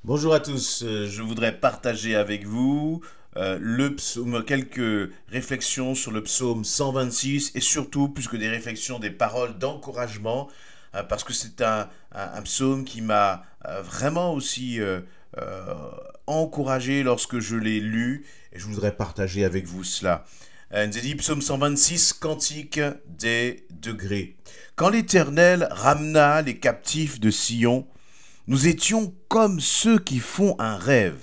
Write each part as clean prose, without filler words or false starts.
Bonjour à tous, je voudrais partager avec vous quelques réflexions sur le psaume 126 et surtout, plus que des réflexions, des paroles d'encouragement, parce que c'est un psaume qui m'a vraiment aussi euh, encouragé lorsque je l'ai lu et je voudrais partager avec vous cela. Il nous est dit, psaume 126, cantique des degrés. Quand l'Éternel ramena les captifs de Sion, nous étions comme ceux qui font un rêve.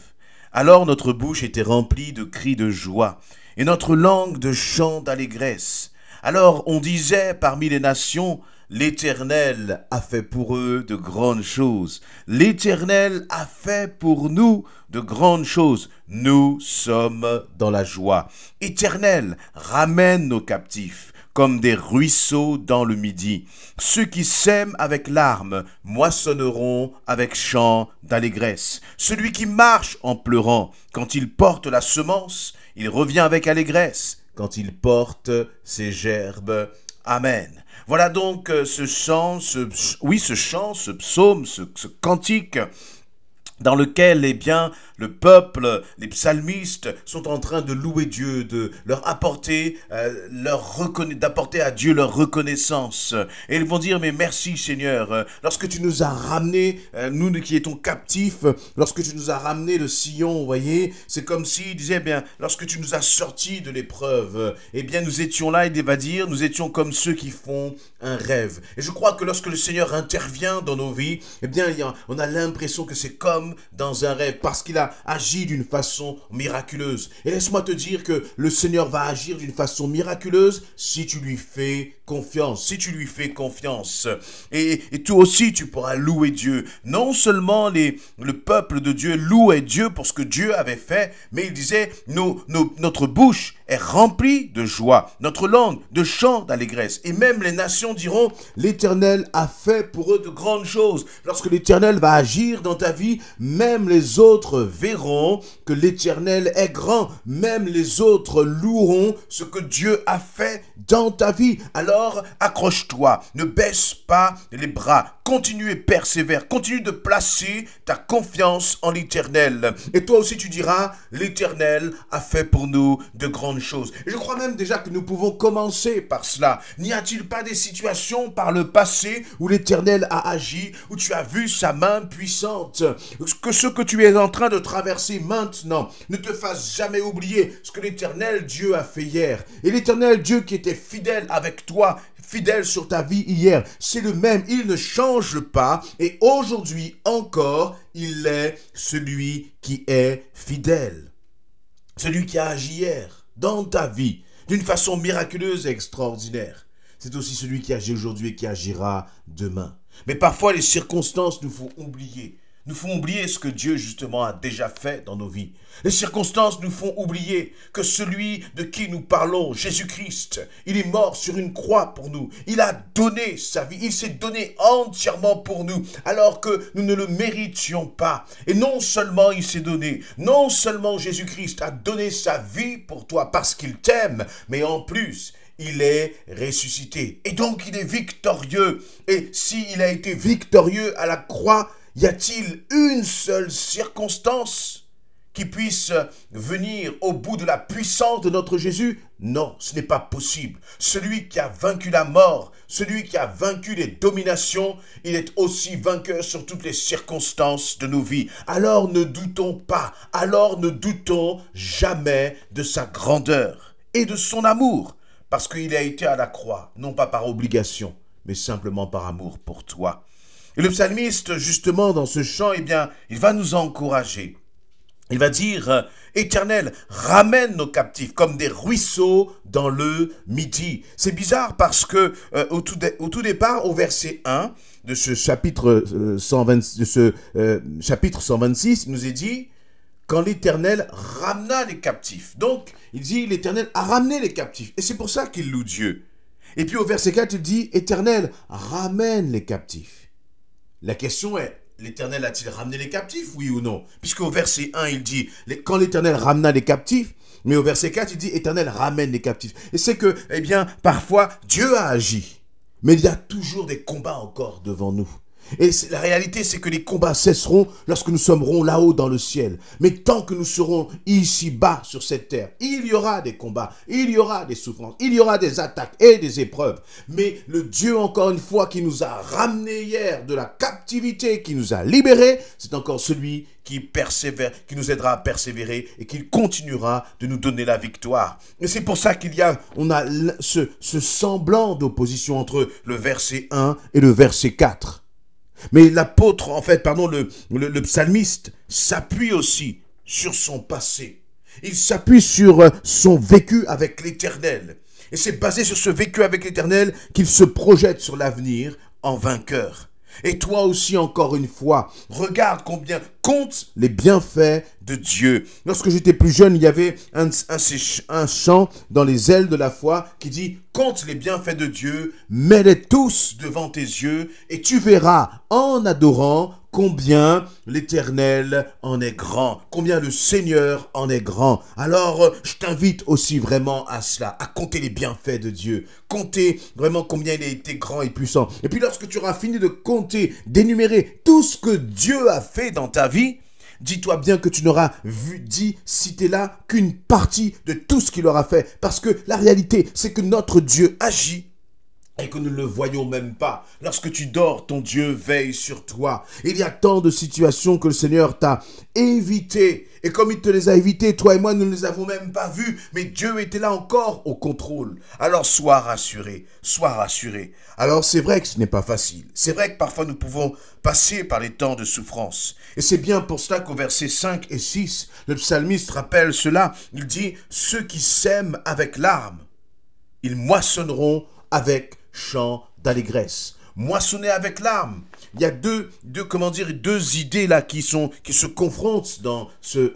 Alors notre bouche était remplie de cris de joie, et notre langue de chants d'allégresse. Alors on disait parmi les nations, l'Éternel a fait pour eux de grandes choses. L'Éternel a fait pour nous de grandes choses. Nous sommes dans la joie. Éternel, ramène nos captifs comme des ruisseaux dans le midi. Ceux qui sèment avec larmes moissonneront avec chant d'allégresse. Celui qui marche en pleurant, quand il porte la semence, il revient avec allégresse, quand il porte ses gerbes. Amen. Voilà donc ce chant, ce psaume, ce cantique dans lequel, le peuple, les psalmistes sont en train de louer Dieu, de leur apporter, d'apporter à Dieu leur reconnaissance. Et ils vont dire, mais merci Seigneur, lorsque tu nous as ramenés, nous qui étions captifs, lorsque tu nous as ramenés de Sion, vous voyez, c'est comme s'il disait, lorsque tu nous as sortis de l'épreuve, nous étions là, il va dire, nous étions comme ceux qui font un rêve. Et je crois que lorsque le Seigneur intervient dans nos vies, on a l'impression que c'est comme dans un rêve, parce qu'il a agi d'une façon miraculeuse. Et laisse-moi te dire que le Seigneur va agir d'une façon miraculeuse si tu lui fais confiance, si tu lui fais confiance. Et toi aussi, tu pourras louer Dieu. Non seulement le peuple de Dieu louait Dieu pour ce que Dieu avait fait, mais il disait, notre bouche est remplie de joie, notre langue de chants d'allégresse. Et même les nations diront, l'Éternel a fait pour eux de grandes choses. Lorsque l'Éternel va agir dans ta vie, même les autres verront que l'Éternel est grand. Même les autres loueront ce que Dieu a fait dans ta vie. Alors, accroche-toi, ne baisse pas les bras, continue et persévère, continue de placer ta confiance en l'Éternel. Et toi aussi tu diras, l'Éternel a fait pour nous de grandes choses. Et je crois même déjà que nous pouvons commencer par cela. N'y a-t-il pas des situations par le passé où l'Éternel a agi, où tu as vu sa main puissante? Que ce que tu es en train de traverser maintenant ne te fasse jamais oublier ce que l'Éternel Dieu a fait hier. Et l'Éternel Dieu qui était fidèle avec toi, fidèle sur ta vie hier, c'est le même, il ne change pas et aujourd'hui encore, il est celui qui est fidèle. Celui qui a agi hier dans ta vie d'une façon miraculeuse et extraordinaire. C'est aussi celui qui agit aujourd'hui et qui agira demain. Mais parfois les circonstances nous font oublier. Nous font oublier ce que Dieu justement a déjà fait dans nos vies. Les circonstances nous font oublier que celui de qui nous parlons, Jésus-Christ, il est mort sur une croix pour nous. Il a donné sa vie, il s'est donné entièrement pour nous, alors que nous ne le méritions pas. Et non seulement il s'est donné, non seulement Jésus-Christ a donné sa vie pour toi parce qu'il t'aime, mais en plus, il est ressuscité. Et donc il est victorieux. Et s'il a été victorieux à la croix, y a-t-il une seule circonstance qui puisse venir au bout de la puissance de notre Jésus? Non, ce n'est pas possible. Celui qui a vaincu la mort, celui qui a vaincu les dominations, il est aussi vainqueur sur toutes les circonstances de nos vies. Alors ne doutons pas, alors ne doutons jamais de sa grandeur et de son amour, parce qu'il a été à la croix, non pas par obligation, mais simplement par amour pour toi. Et le psalmiste, justement, dans ce chant, il va nous encourager. Il va dire, Éternel, ramène nos captifs comme des ruisseaux dans le midi. C'est bizarre parce que au tout départ, au verset 1 de ce chapitre, 126, il nous est dit, quand l'Éternel ramena les captifs. Donc, il dit, l'Éternel a ramené les captifs. Et c'est pour ça qu'il loue Dieu. Et puis au verset 4, il dit, Éternel, ramène les captifs. La question est, l'Éternel a-t-il ramené les captifs, oui ou non? Puisqu'au verset 1, il dit, quand l'Éternel ramena les captifs, mais au verset 4, il dit, Éternel ramène les captifs. Et c'est que, parfois, Dieu a agi, mais il y a toujours des combats encore devant nous. Et la réalité, c'est que les combats cesseront lorsque nous serons là-haut dans le ciel. Mais tant que nous serons ici-bas sur cette terre, il y aura des combats, il y aura des souffrances, il y aura des attaques et des épreuves. Mais le Dieu, encore une fois, qui nous a ramenés hier de la captivité, qui nous a libérés, c'est encore celui qui persévère, qui nous aidera à persévérer et qui continuera de nous donner la victoire. Et c'est pour ça on a ce semblant d'opposition entre le verset 1 et le verset 4. Mais l'apôtre, le psalmiste s'appuie aussi sur son passé. Il s'appuie sur son vécu avec l'Éternel. Et c'est basé sur ce vécu avec l'Éternel qu'il se projette sur l'avenir en vainqueur. Et toi aussi, encore une fois, regarde combien compte les bienfaits de Dieu. Lorsque j'étais plus jeune, il y avait un chant dans les ailes de la foi qui dit « Compte les bienfaits de Dieu, mets-les tous devant tes yeux, et tu verras en adorant combien l'Éternel en est grand, combien le Seigneur en est grand. » Alors, je t'invite aussi vraiment à cela, à compter les bienfaits de Dieu. Compter vraiment combien il a été grand et puissant. Et puis lorsque tu auras fini de compter, d'énumérer tout ce que Dieu a fait dans ta vie, dis-toi bien que tu n'auras cité là qu'une partie de tout ce qu'il aura fait. Parce que la réalité, c'est que notre Dieu agit et que nous ne le voyons même pas. Lorsque tu dors, ton Dieu veille sur toi. Il y a tant de situations que le Seigneur t'a évitées. Et comme il te les a évitées, toi et moi, nous ne les avons même pas vues. Mais Dieu était là encore au contrôle. Alors sois rassuré, sois rassuré. Alors c'est vrai que ce n'est pas facile. C'est vrai que parfois nous pouvons passer par les temps de souffrance. Et c'est bien pour cela qu'au verset 5 et 6, le psalmiste rappelle cela. Il dit « Ceux qui sèment avec larmes, ils moissonneront avec chant d'allégresse. » Moissonner avec larmes. Il y a deux idées là qui se confrontent dans ce...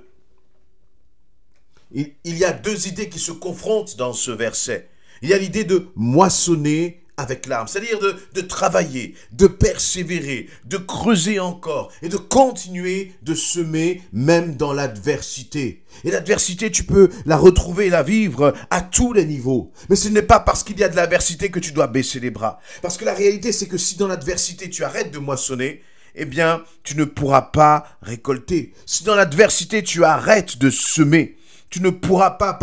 Il y a deux idées qui se confrontent dans ce verset. Il y a l'idée de moissonner avec larmes, c'est-à-dire de travailler, de persévérer, de creuser encore et de continuer de semer même dans l'adversité. Et l'adversité, tu peux la retrouver et la vivre à tous les niveaux. Mais ce n'est pas parce qu'il y a de l'adversité que tu dois baisser les bras. Parce que la réalité, c'est que si dans l'adversité, tu arrêtes de moissonner, eh bien, tu ne pourras pas récolter. Si dans l'adversité, tu arrêtes de semer, tu ne pourras pas,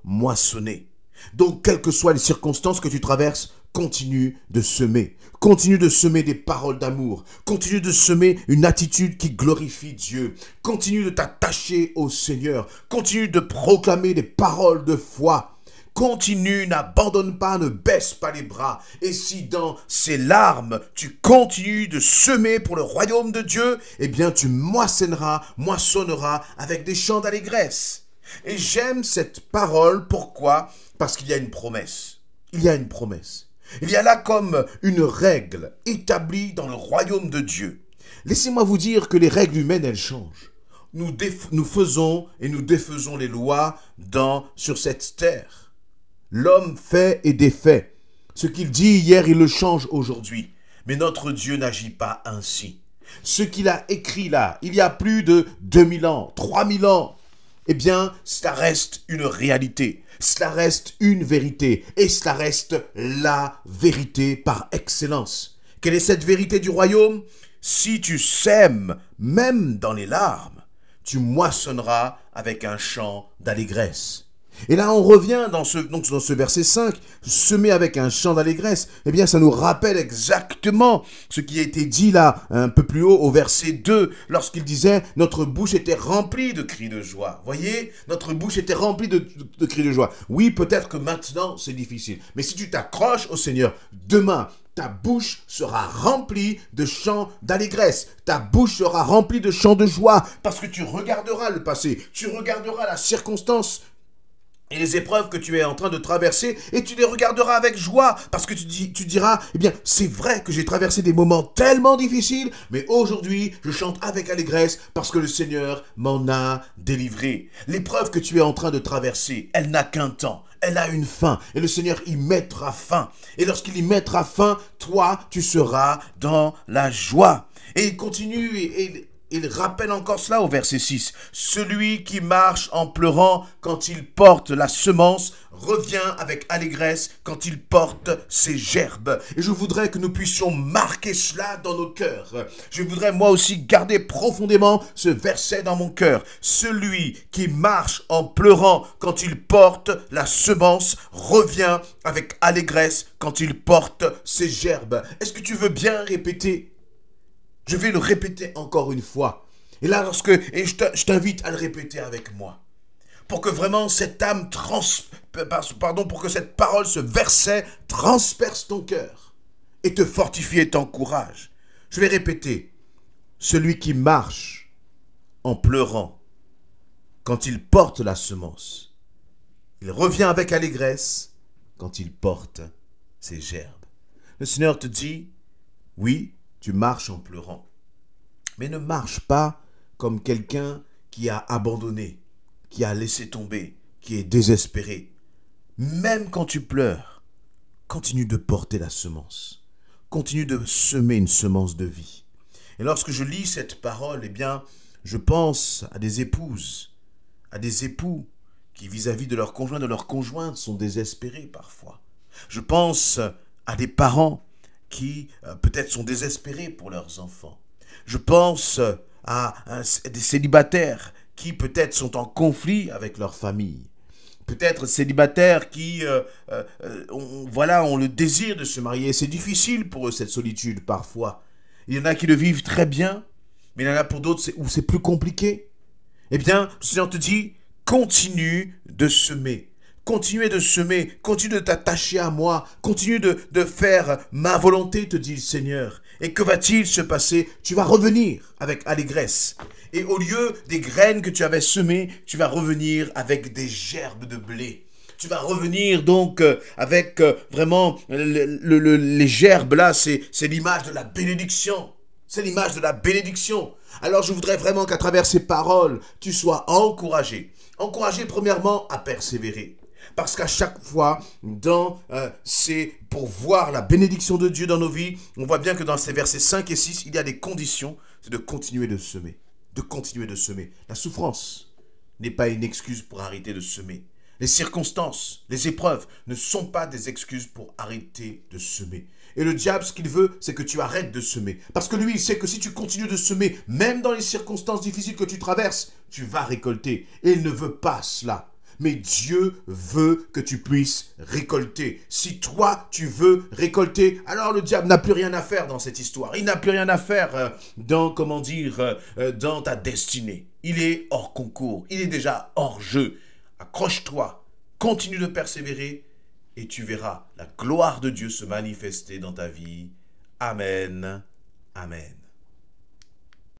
moissonner. Donc, quelles que soient les circonstances que tu traverses, continue de semer. Continue de semer des paroles d'amour. Continue de semer une attitude qui glorifie Dieu. Continue de t'attacher au Seigneur. Continue de proclamer des paroles de foi. Continue, n'abandonne pas, ne baisse pas les bras. Et si dans ces larmes, tu continues de semer pour le royaume de Dieu, eh bien tu moissonneras avec des chants d'allégresse. Et j'aime cette parole, pourquoi? Parce qu'il y a une promesse. Il y a une promesse. Il y a là comme une règle établie dans le royaume de Dieu. Laissez-moi vous dire que les règles humaines, elles changent. Nous faisons et nous défaisons les lois sur cette terre. L'homme fait et défait. Ce qu'il dit hier, il le change aujourd'hui. Mais notre Dieu n'agit pas ainsi. Ce qu'il a écrit là, il y a plus de 2000 ans, 3000 ans, eh bien, cela reste une réalité. Cela reste une vérité. Et cela reste la vérité par excellence. Quelle est cette vérité du royaume? Si tu sèmes, même dans les larmes, tu moissonneras avec un chant d'allégresse. Et là, on revient dans ce verset 5, semer avec un chant d'allégresse. Eh bien, ça nous rappelle exactement ce qui a été dit là, un peu plus haut, au verset 2, lorsqu'il disait « Notre bouche était remplie de cris de joie. » Voyez, notre bouche était remplie de cris de joie. Oui, peut-être que maintenant, c'est difficile. Mais si tu t'accroches au Seigneur, demain, ta bouche sera remplie de chants d'allégresse. Ta bouche sera remplie de chants de joie. Parce que tu regarderas le passé, tu regarderas la circonstance et les épreuves que tu es en train de traverser, et tu les regarderas avec joie, parce que tu diras, eh bien, c'est vrai que j'ai traversé des moments tellement difficiles, mais aujourd'hui, je chante avec allégresse, parce que le Seigneur m'en a délivré. L'épreuve que tu es en train de traverser, elle n'a qu'un temps, elle a une fin, et le Seigneur y mettra fin. Et lorsqu'il y mettra fin, toi, tu seras dans la joie. Et il continue, et il rappelle encore cela au verset 6. Celui qui marche en pleurant quand il porte la semence revient avec allégresse quand il porte ses gerbes. Et je voudrais que nous puissions marquer cela dans nos cœurs. Je voudrais moi aussi garder profondément ce verset dans mon cœur. Celui qui marche en pleurant quand il porte la semence revient avec allégresse quand il porte ses gerbes. Est-ce que tu veux bien répéter? Je vais le répéter encore une fois. Et là, je t'invite à le répéter avec moi. Pour que vraiment cette pour que cette parole, ce verset transperce ton cœur et te fortifie et t'encourage. Je vais répéter. Celui qui marche en pleurant quand il porte la semence, il revient avec allégresse quand il porte ses gerbes. Le Seigneur te dit, oui, tu marches en pleurant. Mais ne marche pas comme quelqu'un qui a abandonné, qui a laissé tomber, qui est désespéré. Même quand tu pleures, continue de porter la semence. Continue de semer une semence de vie. Et lorsque je lis cette parole, eh bien, je pense à des épouses, à des époux qui vis-à-vis de leur conjoint, de leur conjointe, sont désespérés parfois. Je pense à des parents qui peut-être sont désespérés pour leurs enfants. Je pense à des célibataires qui peut-être sont en conflit avec leur famille. Peut-être célibataires qui ont le désir de se marier. C'est difficile pour eux cette solitude parfois. Il y en a qui le vivent très bien, mais il y en a pour d'autres où c'est plus compliqué. Eh bien, le Seigneur te dit, continue de semer. Continuez de semer, continue de t'attacher à moi, continue de faire ma volonté, te dit le Seigneur. Et que va-t-il se passer? Tu vas revenir avec allégresse. Et au lieu des graines que tu avais semées, tu vas revenir avec des gerbes de blé. Tu vas revenir donc avec vraiment les gerbes là, c'est l'image de la bénédiction. C'est l'image de la bénédiction. Alors je voudrais vraiment qu'à travers ces paroles, tu sois encouragé. Encouragé premièrement à persévérer. Parce qu'à chaque fois, c'est pour voir la bénédiction de Dieu dans nos vies, on voit bien que dans ces versets 5 et 6, il y a des conditions, c'est de continuer de semer. De continuer de semer. La souffrance n'est pas une excuse pour arrêter de semer. Les circonstances, les épreuves ne sont pas des excuses pour arrêter de semer. Et le diable, ce qu'il veut, c'est que tu arrêtes de semer. Parce que lui, il sait que si tu continues de semer, même dans les circonstances difficiles que tu traverses, tu vas récolter. Et il ne veut pas cela. Mais Dieu veut que tu puisses récolter. Si toi, tu veux récolter, alors le diable n'a plus rien à faire dans cette histoire. Il n'a plus rien à faire dans ta destinée. Il est hors concours. Il est déjà hors jeu. Accroche-toi, continue de persévérer et tu verras la gloire de Dieu se manifester dans ta vie. Amen. Amen.